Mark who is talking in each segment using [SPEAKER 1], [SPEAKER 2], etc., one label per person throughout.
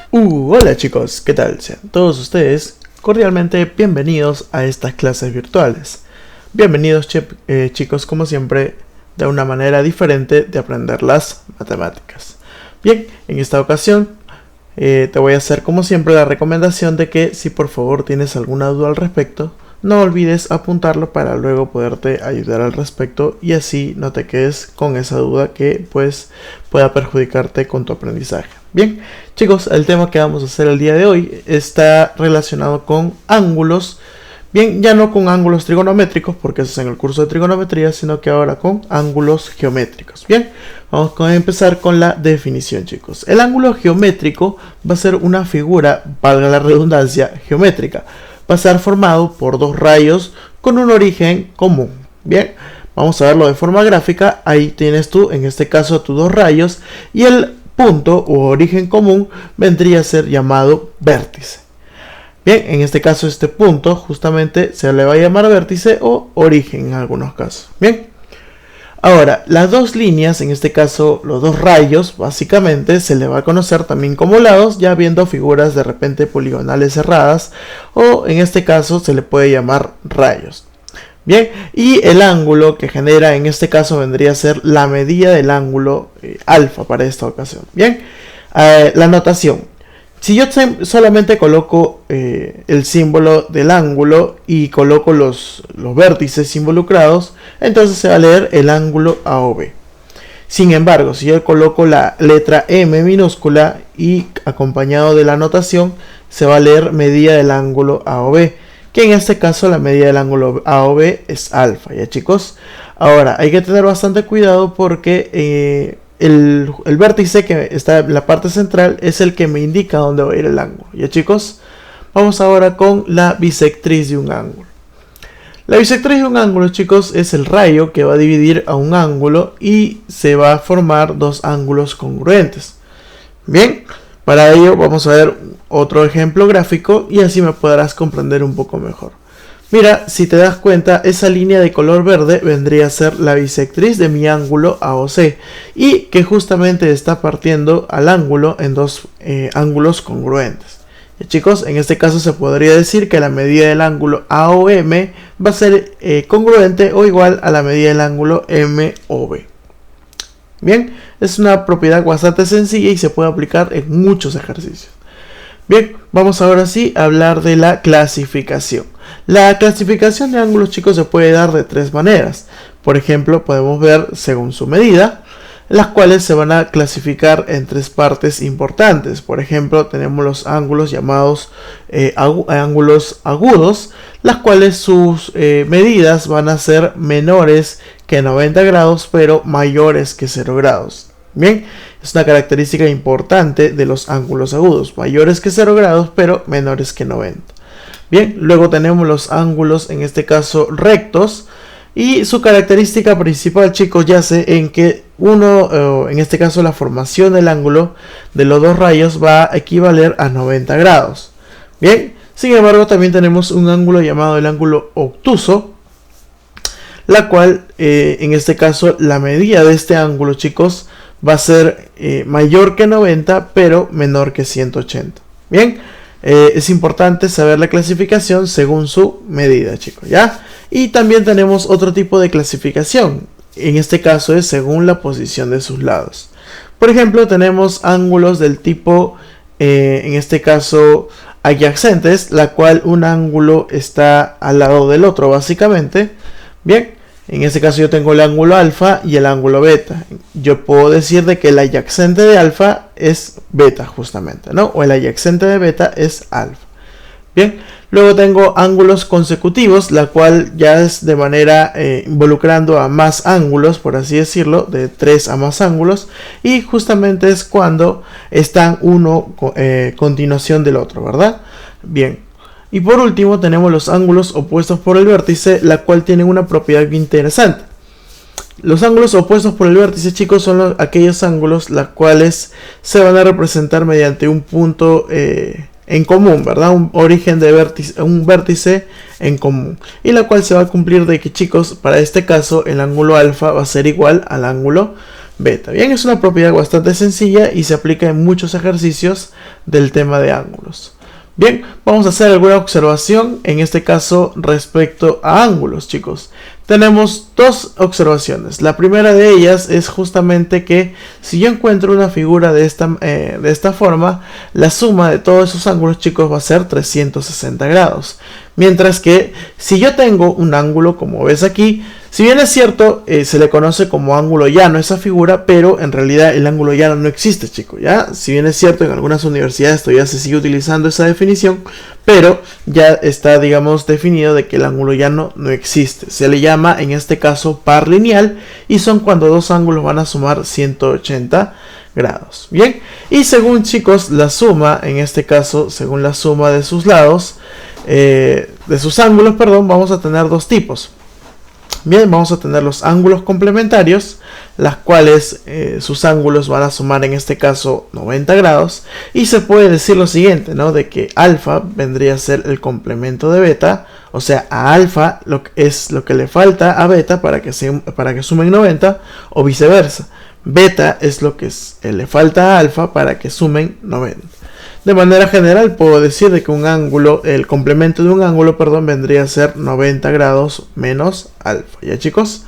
[SPEAKER 1] Hola chicos, ¿qué tal? Sean todos ustedes cordialmente bienvenidos a estas clases virtuales. Bienvenidos chicos, como siempre, de una manera diferente de aprender las matemáticas. Bien, en esta ocasión te voy a hacer como siempre la recomendación de que si por favor tienes alguna duda al respecto, no olvides apuntarlo para luego poderte ayudar al respecto y así no te quedes con esa duda que pues pueda perjudicarte con tu aprendizaje. Bien, chicos, el tema que vamos a hacer el día de hoy está relacionado con ángulos. Bien, ya no con ángulos trigonométricos, porque eso es en el curso de trigonometría, sino que ahora con ángulos geométricos. Bien, vamos a empezar con la definición, chicos. El ángulo geométrico va a ser una figura, valga la redundancia, geométrica. Va a estar formado por dos rayos con un origen común. Bien, vamos a verlo de forma gráfica. Ahí tienes tú, en este caso, tus dos rayos y el punto o origen común vendría a ser llamado vértice. Bien, en este caso este punto justamente se le va a llamar vértice o origen en algunos casos. Bien, ahora las dos líneas, en este caso los dos rayos, básicamente se le va a conocer también como lados, ya viendo figuras de repente poligonales cerradas, o en este caso se le puede llamar rayos. Bien, y el ángulo que genera en este caso vendría a ser la medida del ángulo alfa para esta ocasión. Bien, la notación. Si yo solamente coloco el símbolo del ángulo y coloco los vértices involucrados, entonces se va a leer el ángulo AOB. Sin embargo, si yo coloco la letra M minúscula y acompañado de la notación, se va a leer medida del ángulo AOB. Que en este caso la medida del ángulo AOB es alfa, ¿ya chicos? Ahora, hay que tener bastante cuidado porque el vértice que está en la parte central es el que me indica dónde va a ir el ángulo, ¿ya chicos? Vamos ahora con la bisectriz de un ángulo. La bisectriz de un ángulo, chicos, es el rayo que va a dividir a un ángulo y se va a formar dos ángulos congruentes. Bien, para ello vamos a ver otro ejemplo gráfico y así me podrás comprender un poco mejor. Mira, si te das cuenta, esa línea de color verde vendría a ser la bisectriz de mi ángulo AOC y que justamente está partiendo al ángulo en dos ángulos congruentes. Y chicos, en este caso se podría decir que la medida del ángulo AOM va a ser congruente o igual a la medida del ángulo MOB. Bien, es una propiedad bastante sencilla y se puede aplicar en muchos ejercicios. Bien, vamos ahora sí a hablar de la clasificación. La clasificación de ángulos, chicos, se puede dar de tres maneras. Por ejemplo, podemos ver según su medida, las cuales se van a clasificar en tres partes importantes. Por ejemplo, tenemos los ángulos llamados ángulos agudos, las cuales sus medidas van a ser menores que 90 grados, pero mayores que 0 grados. Bien, es una característica importante de los ángulos agudos, mayores que 0 grados, pero menores que 90. Bien, luego tenemos los ángulos, en este caso rectos, y su característica principal, chicos, yace en que en este caso la formación del ángulo de los dos rayos va a equivaler a 90 grados. Bien, sin embargo también tenemos un ángulo llamado el ángulo obtuso, la cual en este caso la medida de este ángulo, chicos, va a ser mayor que 90 pero menor que 180. Bien, es importante saber la clasificación según su medida, chicos, ¿ya? Y también tenemos otro tipo de clasificación. En este caso es según la posición de sus lados. Por ejemplo, tenemos ángulos del tipo, en este caso, adyacentes, la cual un ángulo está al lado del otro, básicamente. Bien, en este caso yo tengo el ángulo alfa y el ángulo beta. Yo puedo decir de que el adyacente de alfa es beta justamente, ¿no? O el adyacente de beta es alfa. Bien, luego tengo ángulos consecutivos, la cual ya es de manera involucrando a más ángulos, por así decirlo, de 3 a más ángulos. Y justamente es cuando están uno continuación del otro, ¿verdad? Bien. Y por último tenemos los ángulos opuestos por el vértice, la cual tienen una propiedad bien interesante. Los ángulos opuestos por el vértice, chicos, son aquellos ángulos los cuales se van a representar mediante un punto en común, ¿verdad? Un origen de vértice, un vértice en común. Y la cual se va a cumplir de que, chicos, para este caso el ángulo alfa va a ser igual al ángulo beta. Bien, es una propiedad bastante sencilla y se aplica en muchos ejercicios del tema de ángulos. Bien, vamos a hacer alguna observación, en este caso respecto a ángulos, chicos. Tenemos dos observaciones. La primera de ellas es justamente que si yo encuentro una figura de esta forma, la suma de todos esos ángulos, chicos, va a ser 360 grados. Mientras que si yo tengo un ángulo, como ves aquí, si bien es cierto, se le conoce como ángulo llano esa figura, pero en realidad el ángulo llano no existe, chicos, ¿ya? Si bien es cierto, en algunas universidades todavía se sigue utilizando esa definición, pero ya está, digamos, definido de que el ángulo llano no existe. Se le llama, en este caso, par lineal, y son cuando dos ángulos van a sumar 180 grados. Bien, y según, chicos, la suma, en este caso, según la suma de sus lados, de sus ángulos, perdón, vamos a tener dos tipos. Bien, vamos a tener los ángulos complementarios, las cuales sus ángulos van a sumar en este caso 90 grados. Y se puede decir lo siguiente, ¿no? De que alfa vendría a ser el complemento de beta. O sea, a alfa es lo que le falta a beta para que sumen 90, o viceversa. Beta es lo que le falta a alfa para que sumen 90. De manera general puedo decir de que un ángulo, el complemento de un ángulo, perdón, vendría a ser 90 grados menos alfa. ¿Ya, chicos?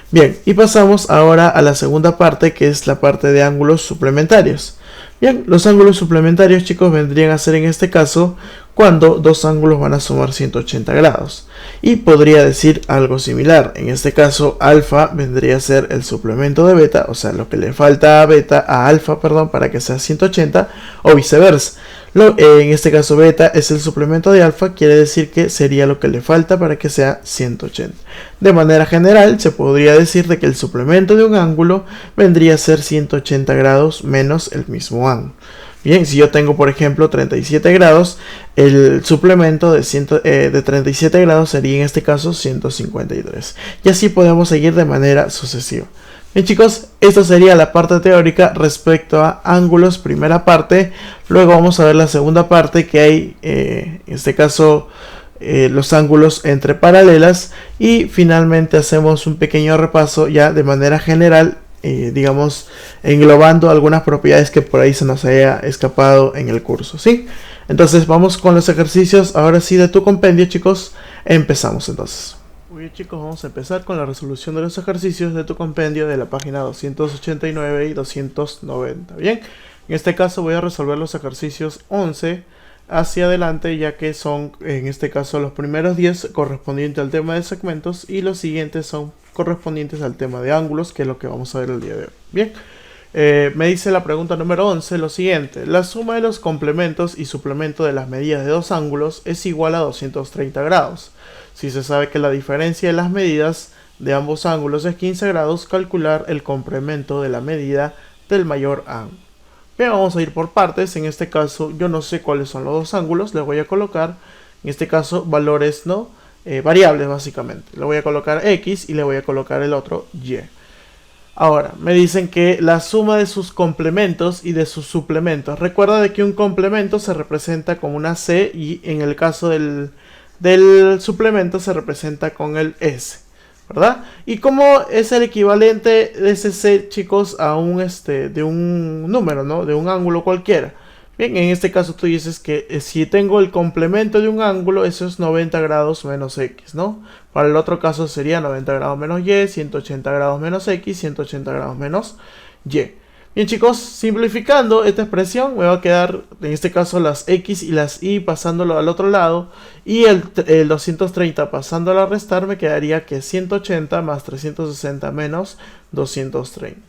[SPEAKER 1] Bien, y pasamos ahora a la segunda parte, que es la parte de ángulos suplementarios. Bien, los ángulos suplementarios, chicos, vendrían a ser en este caso cuando dos ángulos van a sumar 180 grados. Y podría decir algo similar. En este caso, alfa vendría a ser el suplemento de beta, o sea, lo que le falta a alfa, perdón, para que sea 180, o viceversa. En este caso, beta es el suplemento de alfa, quiere decir que sería lo que le falta para que sea 180. De manera general, se podría decir de que el suplemento de un ángulo vendría a ser 180 grados menos el mismo ángulo. Bien, si yo tengo, por ejemplo, 37 grados, el suplemento de 37 grados sería en este caso 153. Y así podemos seguir de manera sucesiva. Bien, chicos, esto sería la parte teórica respecto a ángulos, primera parte. Luego vamos a ver la segunda parte, que hay, en este caso, los ángulos entre paralelas. Y finalmente hacemos un pequeño repaso ya de manera general, digamos, englobando algunas propiedades que por ahí se nos haya escapado en el curso, ¿sí? Entonces vamos con los ejercicios, ahora sí, de tu compendio, chicos. Empezamos entonces. Muy bien, chicos, vamos a empezar con la resolución de los ejercicios de tu compendio de la página 289 y 290. Bien, en este caso voy a resolver los ejercicios 11 hacia adelante, ya que son, en este caso, los primeros 10 correspondientes al tema de segmentos y los siguientes son correspondientes al tema de ángulos, que es lo que vamos a ver el día de hoy. Bien, me dice la pregunta número 11 lo siguiente: la suma de los complementos y suplemento de las medidas de dos ángulos es igual a 230 grados. Si se sabe que la diferencia de las medidas de ambos ángulos es 15 grados, calcular el complemento de la medida del mayor ángulo. Bien, vamos a ir por partes. En este caso yo no sé cuáles son los dos ángulos, les voy a colocar, en este caso, valores, ¿no? Variables básicamente. Le voy a colocar X y le voy a colocar el otro Y. Ahora, me dicen que la suma de sus complementos y de sus suplementos. Recuerda de que un complemento se representa con una C y en el caso del suplemento se representa con el S, ¿verdad? Y como es el equivalente de ese C, chicos, a de un número, ¿no? De un ángulo cualquiera. Bien, en este caso tú dices que si tengo el complemento de un ángulo, eso es 90 grados menos X, ¿no? Para el otro caso sería 90 grados menos Y, 180 grados menos X, 180 grados menos Y. Bien, chicos, simplificando esta expresión me va a quedar, en este caso, las X y las Y pasándolo al otro lado, y el 230 pasándolo a restar, me quedaría que 180 más 360 menos 230.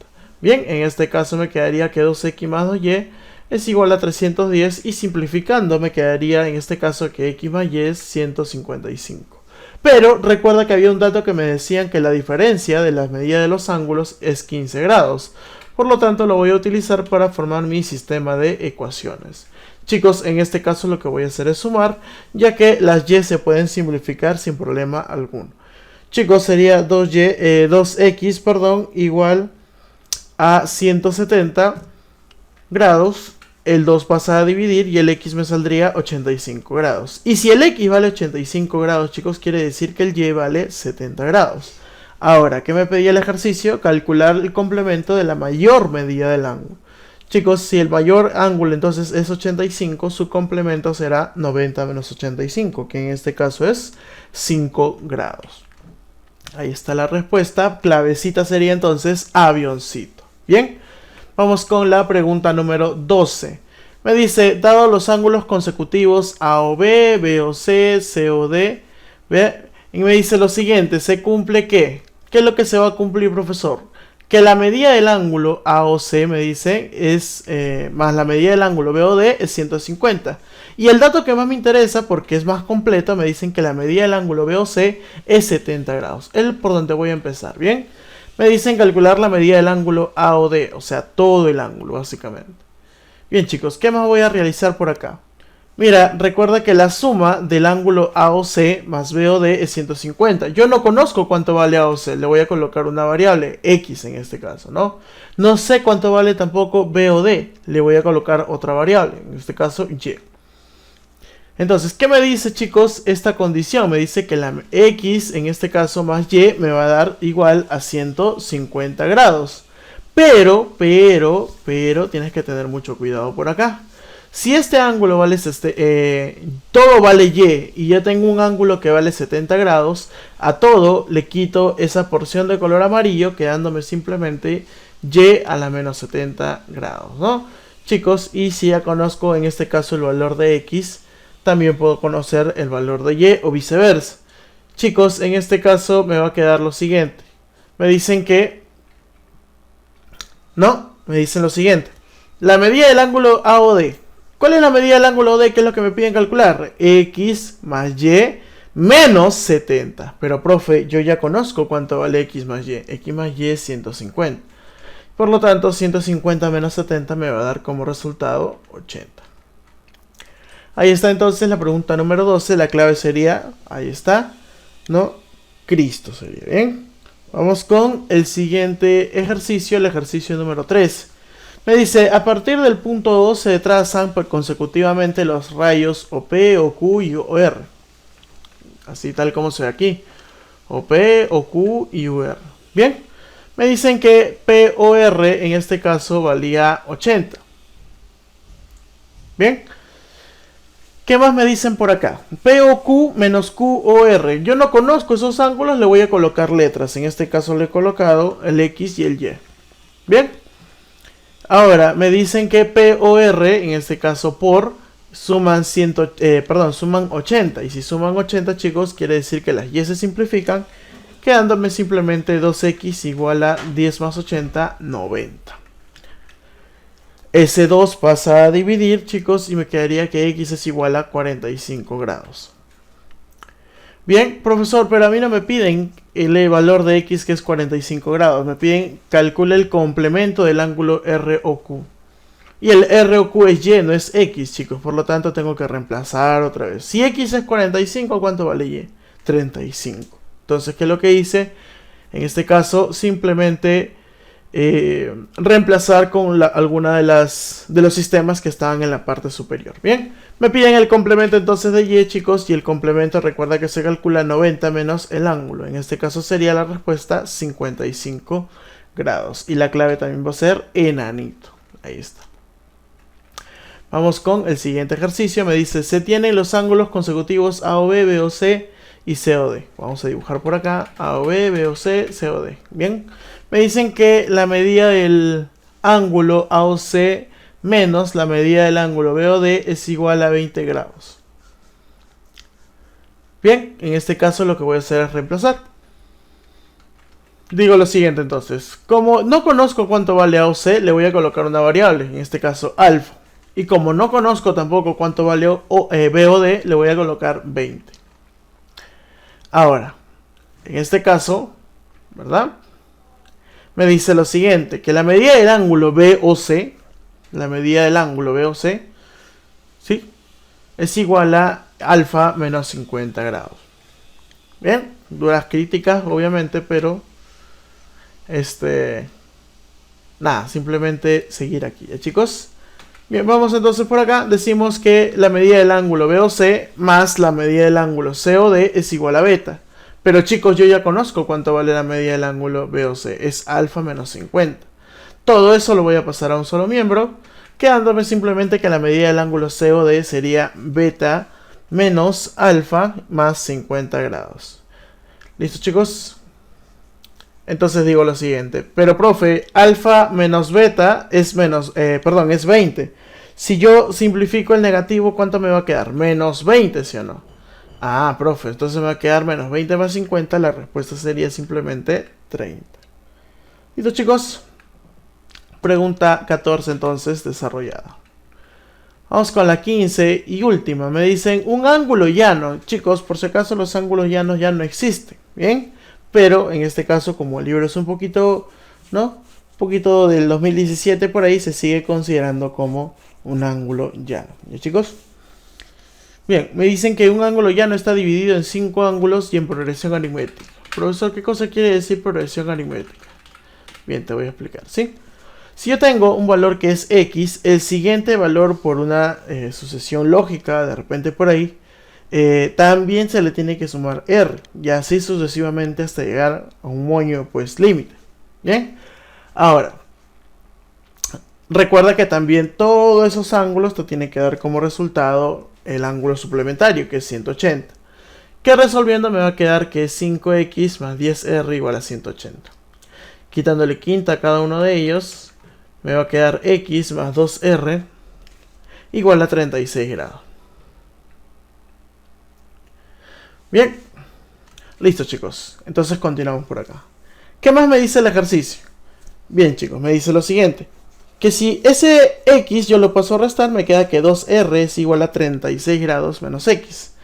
[SPEAKER 1] Bien, en este caso me quedaría que 2X más 2Y es igual a 310, y simplificando me quedaría en este caso que X más Y es 155. Pero recuerda que había un dato que me decían que la diferencia de las medidas de los ángulos es 15 grados. Por lo tanto, lo voy a utilizar para formar mi sistema de ecuaciones. Chicos, en este caso lo que voy a hacer es sumar, ya que las Y se pueden simplificar sin problema alguno. Chicos, sería 2X, perdón, igual a 170 grados. El 2 pasa a dividir y el X me saldría 85 grados. Y si el X vale 85 grados, chicos, quiere decir que el Y vale 70 grados. Ahora, ¿qué me pedía el ejercicio? Calcular el complemento de la mayor medida del ángulo. Chicos, si el mayor ángulo entonces es 85, su complemento será 90 menos 85, que en este caso es 5 grados. Ahí está la respuesta. Clavecita sería entonces avioncito. Bien, vamos con la pregunta número 12. Me dice, dado los ángulos consecutivos AOB, BOC, COD, y me dice lo siguiente, ¿se cumple qué? ¿Qué es lo que se va a cumplir, profesor? Que la medida del ángulo AOC, me dice, es más la medida del ángulo BOD es 150. Y el dato que más me interesa, porque es más completo, me dicen que la medida del ángulo BOC es 70 grados. Es por donde voy a empezar, ¿bien? Me dicen calcular la medida del ángulo AOD, o sea, todo el ángulo, básicamente. Bien, chicos, ¿qué más voy a realizar por acá? Mira, recuerda que la suma del ángulo AOC más BOD es 150. Yo no conozco cuánto vale AOC, le voy a colocar una variable, X en este caso, ¿no? No sé cuánto vale tampoco BOD, le voy a colocar otra variable, en este caso Y. Entonces, ¿qué me dice, chicos, esta condición? Me dice que la X, en este caso, más Y, me va a dar igual a 150 grados. Pero, tienes que tener mucho cuidado por acá. Si este ángulo vale, todo vale Y yo tengo un ángulo que vale 70 grados, a todo le quito esa porción de color amarillo, quedándome simplemente Y a la menos 70 grados, ¿no? Chicos, y si ya conozco en este caso el valor de X, también puedo conocer el valor de Y o viceversa. Chicos, en este caso me va a quedar lo siguiente. Me dicen que... No, me dicen lo siguiente. La medida del ángulo AOD. ¿Cuál es la medida del ángulo AOD? ¿Qué es lo que me piden calcular? X más Y menos 70. Pero, profe, yo ya conozco cuánto vale X más Y. X más Y es 150. Por lo tanto, 150 menos 70 me va a dar como resultado 80. Ahí está entonces la pregunta número 12. La clave sería, ahí está, ¿no? Cristo sería, ¿bien? Vamos con el siguiente ejercicio, el ejercicio número 3. Me dice, a partir del punto 2 se trazan consecutivamente los rayos OP, OQ y OR. Así tal como se ve aquí. OP, OQ y UR. Bien, me dicen que POR en este caso valía 80. Bien. ¿Qué más me dicen por acá? POQ menos QOR. Yo no conozco esos ángulos, le voy a colocar letras. En este caso le he colocado el X y el Y. Bien. Ahora, me dicen que POR, en este caso por, suman 80. Y si suman 80, chicos, quiere decir que las Y se simplifican, quedándome simplemente 2X igual a 10 más 80, 90. Ese 2 pasa a dividir, chicos, y me quedaría que X es igual a 45 grados. Bien, profesor, pero a mí no me piden el valor de X que es 45 grados. Me piden calcule el complemento del ángulo ROQ. Y el ROQ es Y, no es X, chicos. Por lo tanto, tengo que reemplazar otra vez. Si X es 45, ¿cuánto vale Y? 35. Entonces, ¿qué es lo que hice? En este caso, simplemente... reemplazar con alguna de los sistemas que estaban en la parte superior. Bien, me piden el complemento entonces de Y, chicos, y el complemento recuerda que se calcula 90 menos el ángulo. En este caso sería la respuesta 55 grados. Y la clave también va a ser enanito. Ahí está. Vamos con el siguiente ejercicio. Me dice, se tienen los ángulos consecutivos AOB, BOC y COD. Vamos a dibujar por acá AOB, BOC, COD. Bien. Me dicen que la medida del ángulo AOC menos la medida del ángulo BOD es igual a 20 grados. Bien, en este caso lo que voy a hacer es reemplazar. Digo lo siguiente entonces. Como no conozco cuánto vale AOC, le voy a colocar una variable, en este caso alfa. Y como no conozco tampoco cuánto vale BOD, le voy a colocar 20. Ahora, en este caso, ¿verdad? Me dice lo siguiente, que la medida del ángulo BOC, ¿sí? Es igual a alfa menos 50 grados. Bien, duras críticas, obviamente, pero nada, simplemente seguir aquí, ¿ya, chicos? Bien, vamos entonces por acá. Decimos que la medida del ángulo BOC más la medida del ángulo COD es igual a beta. Pero chicos, yo ya conozco cuánto vale la medida del ángulo BOC. Es alfa menos 50. Todo eso lo voy a pasar a un solo miembro, quedándome simplemente que la medida del ángulo COD sería beta menos alfa más 50 grados. ¿Listo, chicos? Entonces digo lo siguiente. Pero, profe, alfa menos beta es es 20. Si yo simplifico el negativo, ¿cuánto me va a quedar? Menos 20, ¿sí o no? Ah, profe, entonces me va a quedar menos 20 más 50. La respuesta sería simplemente 30. ¿Listo, chicos? Pregunta 14 entonces desarrollada. Vamos con la 15 y última. Me dicen un ángulo llano. Chicos, por si acaso los ángulos llanos ya no existen. ¿Bien? Pero en este caso, como el libro es un poquito, ¿no? Un poquito del 2017 por ahí, se sigue considerando como un ángulo llano. ¿Ya, chicos? Bien, me dicen que un ángulo llano está dividido en 5 ángulos y en progresión aritmética. Profesor, ¿qué cosa quiere decir progresión aritmética? Bien, te voy a explicar, ¿sí? Si yo tengo un valor que es x, el siguiente valor por una sucesión lógica, de repente por ahí, también se le tiene que sumar r, y así sucesivamente hasta llegar a un moño pues límite. Bien, ahora recuerda que también todos esos ángulos te tienen que dar como resultado el ángulo suplementario, que es 180, que resolviendo me va a quedar que es 5x más 10r igual a 180. Quitándole quinta a cada uno de ellos, me va a quedar x más 2r igual a 36 grados. Bien, listo, chicos. Entonces continuamos por acá. ¿Qué más me dice el ejercicio? Bien, chicos, me dice lo siguiente. Que si ese x yo lo paso a restar, me queda que 2r es igual a 36 grados menos x.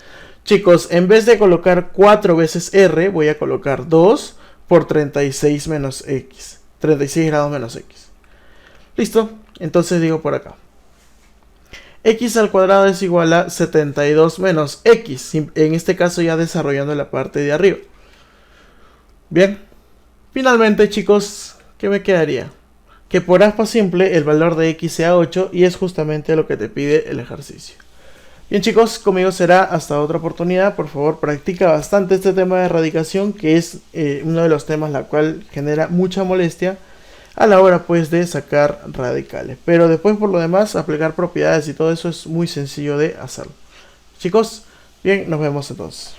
[SPEAKER 1] Chicos, en vez de colocar 4 veces r, voy a colocar 2 por 36 menos x. 36 grados menos x. ¿Listo? Entonces digo por acá. X al cuadrado es igual a 72 menos x. En este caso ya desarrollando la parte de arriba. Bien. Finalmente, chicos, ¿qué me quedaría? Que por aspa simple el valor de x sea 8 y es justamente lo que te pide el ejercicio. Bien, chicos, conmigo será hasta otra oportunidad. Por favor, practica bastante este tema de radicación, que es uno de los temas la cual genera mucha molestia a la hora pues de sacar radicales. Pero después, por lo demás, aplicar propiedades y todo eso es muy sencillo de hacerlo. Chicos, bien, nos vemos entonces.